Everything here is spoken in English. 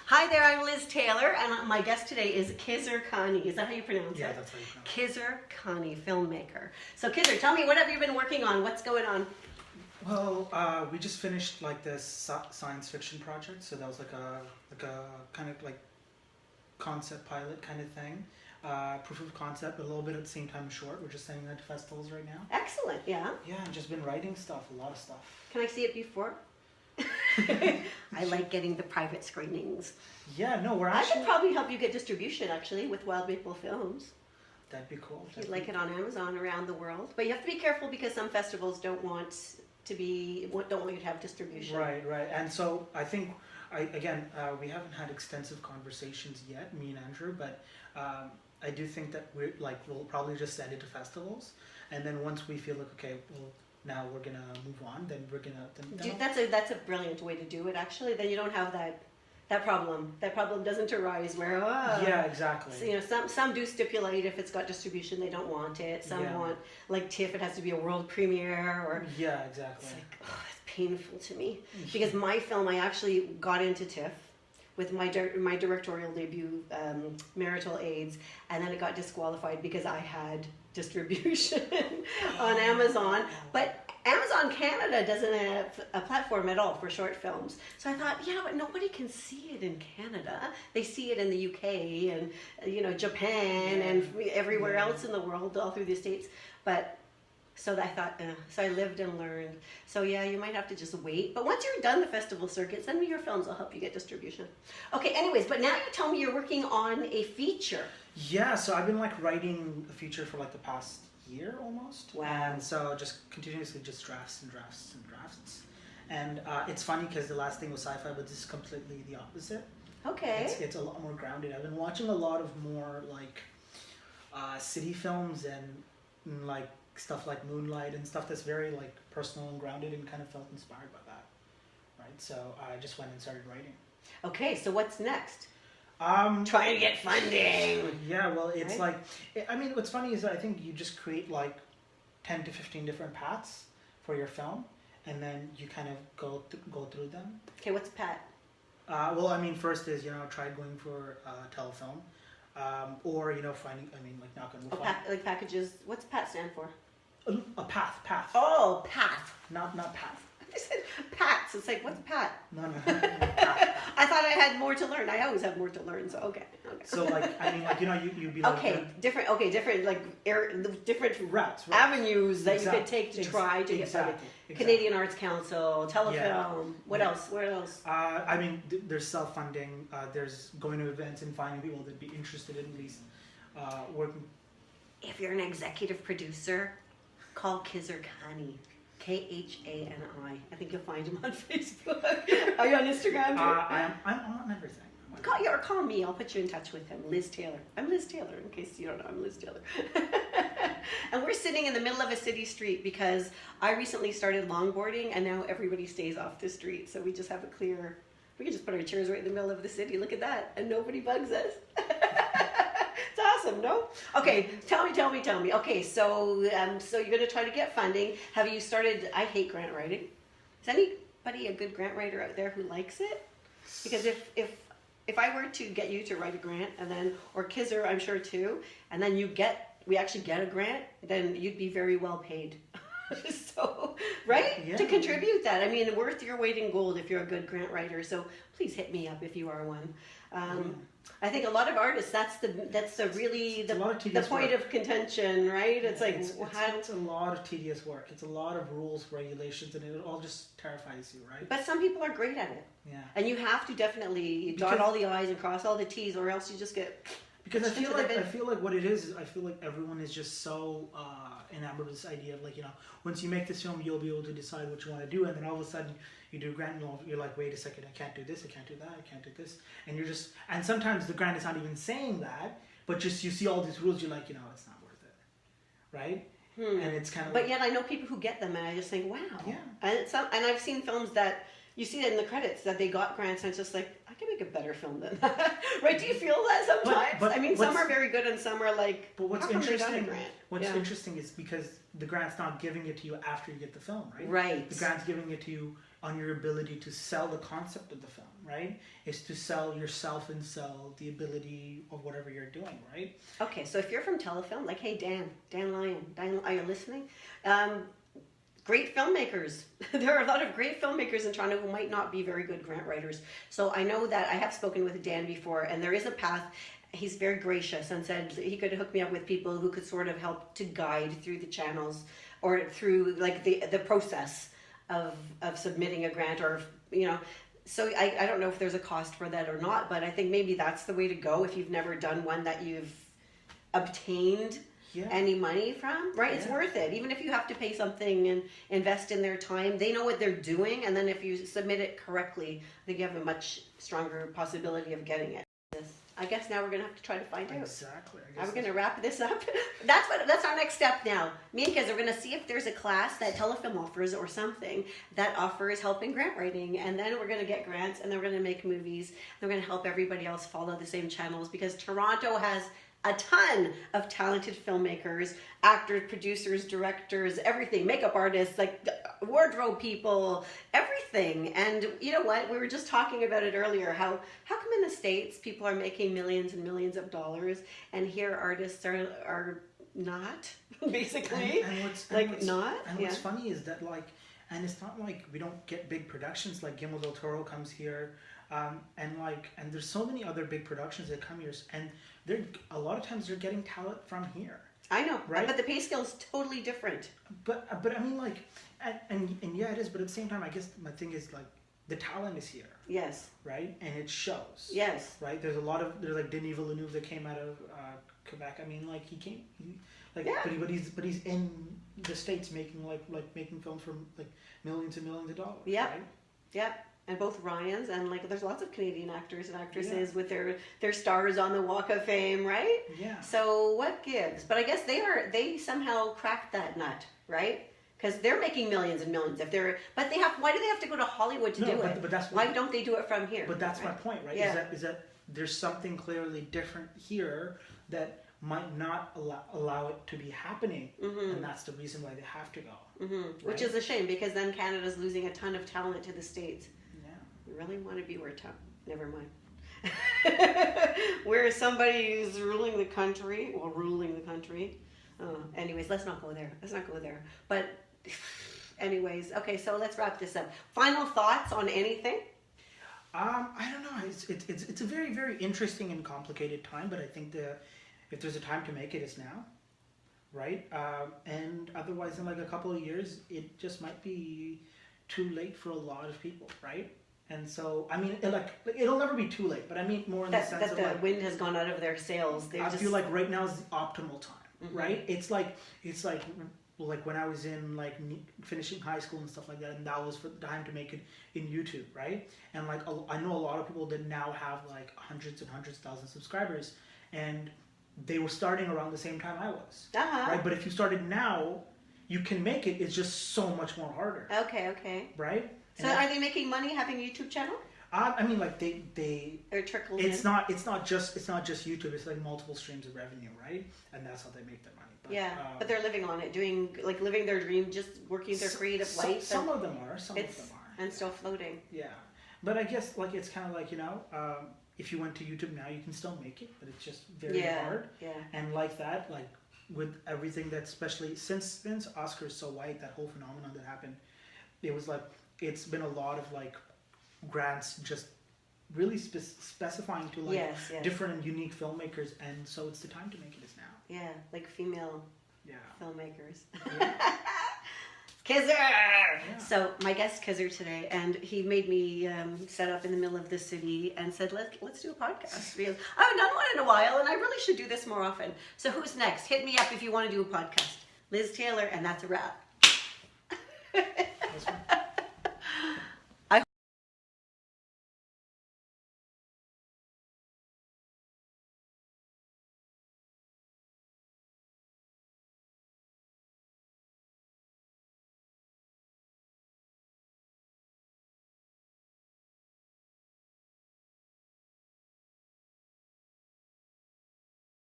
Hi there, I'm Liz Taylor, and my guest today is Khizer Khani. Is that how you pronounce it? Yeah, that's how you pronounce it. Khizer Khani, filmmaker. So Khizer, tell me, what have you been working on? What's going on? Well, we just finished like this science fiction project, so that was like a kind of like concept pilot kind of thing, proof of concept, but a little bit at the same time short. We're just sending that to festivals right now. Excellent, yeah. Yeah, I've just been writing stuff, a lot of stuff. Can I see it before? I like getting the private screenings. Yeah, no, we're I actually... could probably help you get distribution, actually, with Wild Maple Films. That'd be cool. You'd like it on Amazon around the world. But you have to be careful because some festivals don't want you to have distribution. Right. And so I think, we haven't had extensive conversations yet, me and Andrew, but I do think that we'll probably just send it to festivals, and then once we feel like, okay, well, now we're gonna move on, then we're gonna... That's a brilliant way to do it, actually. Then you don't have that problem. That problem doesn't arise where... Yeah, exactly. So, you know, some do stipulate if it's got distribution, they don't want it. Some want, like TIFF, it has to be a world premiere, or... Yeah, exactly. It's like, it's painful to me. Because my film, I actually got into TIFF with my directorial debut, Marital AIDS, and then it got disqualified because I had distribution on Amazon. But Amazon Canada doesn't have a platform at all for short films. So I thought, yeah, but nobody can see it in Canada. They see it in the UK and, you know, Japan and everywhere else in the world, all through the States. But so I thought, so I lived and learned. So yeah, you might have to just wait. But once you're done the festival circuit, send me your films. I'll help you get distribution. Okay, anyways, but now you tell me you're working on a feature. Yeah, so I've been like writing a feature for like the past year almost. Wow. And so just continuously just drafts and drafts and drafts. And it's funny because the last thing was sci-fi, but this is completely the opposite. Okay. It's a lot more grounded. I've been watching a lot of more like city films and like stuff like Moonlight and stuff that's very like personal and grounded, and kind of felt inspired by that, right? So I just went and started writing. Okay, so what's next? Trying to get funding. Yeah, well, it's right? I mean, what's funny is that I think you just create like 10 to 15 different paths for your film, and then you kind of go through them. Okay, what's PAT? Well, I mean, first is, try going for telefilm, or finding. I mean, like not going to like packages. What's PAT stand for? A path. Oh, path. Not path. I said PATs. It's like, what's PAT? No. I thought I had more to learn. I always have more to learn. So okay. So like, I mean, like you'd be like different like different routes, avenues that you could take to try to get funded. Canadian Arts Council, telefilm. What else? Where else? I mean, there's self-funding. There's going to events and finding people that'd be interested in at least working. If you're an executive producer, call Khizer Khani. Khani. I think you'll find him on Facebook. Are you on Instagram too? I'm on everything. Call me. I'll put you in touch with him. Liz Taylor. I'm Liz Taylor, in case you don't know. I'm Liz Taylor. And we're sitting in the middle of a city street because I recently started longboarding, and now everybody stays off the street. So we just have we can just put our chairs right in the middle of the city. Look at that. And nobody bugs us. It's awesome, no? Okay, tell me. Okay, so you're going to try to get funding. Have you started? I hate grant writing. Is anybody a good grant writer out there who likes it? Because if I were to get you to write a grant, and then, or Khizer, I'm sure too, and then we actually get a grant, then you'd be very well paid. So, right? Yeah. To contribute that. I mean, worth your weight in gold if you're a good grant writer. So please hit me up if you are one. I think a lot of artists, that's the point of contention, right? It's like it's a lot of tedious work. It's a lot of rules, regulations, and it all just terrifies you, right? But some people are great at it. Yeah. And you have to definitely dot all the I's and cross all the T's, or else you just get... Because I feel like what it is I feel like everyone is just so enamored with this idea of like, once you make this film, you'll be able to decide what you want to do, and then all of a sudden you do a grant and you're like, wait a second, I can't do this, I can't do that, I can't do this, and sometimes the grant is not even saying that, but just you see all these rules, you're like, it's not worth it, right? And it's kind of. But yet I know people who get them, and I just think, wow. Yeah. And I've seen films that you see it in the credits that they got grants, and it's just like, I can make a better film than that. Right? Do you feel that sometimes? But I mean, some are very good and some are like, but what's how come they got a interesting? grant? What's interesting is because the grant's not giving it to you after you get the film, right? Right. The grant's giving it to you on your ability to sell the concept of the film. right? Is to sell yourself and sell the ability of whatever you're doing, right? Okay, so if you're from Telefilm, like, hey, Dan Lyon, are you listening? Great filmmakers. There are a lot of great filmmakers in Toronto who might not be very good grant writers. So I know that I have spoken with Dan before, and there is a path. He's very gracious and said he could hook me up with people who could sort of help to guide through the channels or through like the process of submitting a grant, or, you know. So I don't know if there's a cost for that or not, but I think maybe that's the way to go if you've never done one that you've obtained any money from, right? It's worth it. Even if you have to pay something and invest in their time, they know what they're doing, and then if you submit it correctly, I think you have a much stronger possibility of getting it. I guess now we're going to have to try to find out. Exactly. I'm going to wrap this up. That's our next step now. Me and Khizer are going to see if there's a class that Telefilm offers or something that offers help in grant writing. And then we're going to get grants, and then we're going to make movies. And we're going to help everybody else follow the same channels, because Toronto has a ton of talented filmmakers, actors, producers, directors, everything, makeup artists, like wardrobe people, everything. And you know what? We were just talking about it earlier, how come in the States people are making millions and millions of dollars, and here artists are not, basically. And what's funny is that, like, and it's not like we don't get big productions, like Guillermo del Toro comes here, and there's so many other big productions that come here, and a lot of times they're getting talent from here. I know, right? But the pay scale is totally different. But I mean, like, and yeah, it is. But at the same time, I guess my thing is, like, the talent is here. Yes. Right, and it shows. Yes. Right. There's like Denis Villeneuve that came out of Quebec. I mean, like, but he's in the States making making films for like millions and millions of dollars. Yeah. Right? Yeah. And both Ryans and, like, there's lots of Canadian actors and actresses with their stars on the Walk of Fame, right? Yeah. So what gives? But I guess they somehow cracked that nut, right? Because they're making millions and millions. Why do they have to go to Hollywood to do it? But why don't they do it from here? But that's my point, right? Yeah. Is that there's something clearly different here that might not allow it to be happening, and that's the reason why they have to go. Mm-hmm. Right? Which is a shame, because then Canada's losing a ton of talent to the States. You really want to be never mind. Where somebody is ruling the country. Anyways, let's not go there. But anyways, okay, so let's wrap this up. Final thoughts on anything? I don't know. It's a very, very interesting and complicated time, but I think if there's a time to make it, it's now. Right? And otherwise, in like a couple of years, it just might be too late for a lot of people, right? And so, I mean, it'll never be too late, but I mean more in the sense of, like, wind has gone out of their sails. I feel like right now is the optimal time, right? It's like when I was in, like, finishing high school and stuff like that, and that was for the time to make it in YouTube, right? And, like, I know a lot of people that now have, like, hundreds and hundreds of thousands of subscribers, and they were starting around the same time I was, right? But if you started now, you can make it. It's just so much more harder. Okay. Right? So are they making money having a YouTube channel? I mean, like, they or trickles it's in? not just YouTube. It's like multiple streams of revenue, right? And that's how they make their money. But, but they're living on it, living their dream, just working their creative life. Some of them are. And still floating. Yeah, but I guess, like, it's kind of like, if you went to YouTube now, you can still make it, but it's just very hard. Yeah. And like that, like, with everything that, especially since Oscar is so white, that whole phenomenon that happened, it was like, it's been a lot of, like, grants just really specifying to, like, different and unique filmmakers, and so it's the time to make it is now. Yeah, like female filmmakers. Yeah. Khizer! Yeah. So my guest Khizer today, and he made me set up in the middle of the city and said, let's do a podcast. Because I haven't done one in a while, and I really should do this more often. So who's next? Hit me up if you want to do a podcast. Liz Taylor, and that's a wrap. That's fine.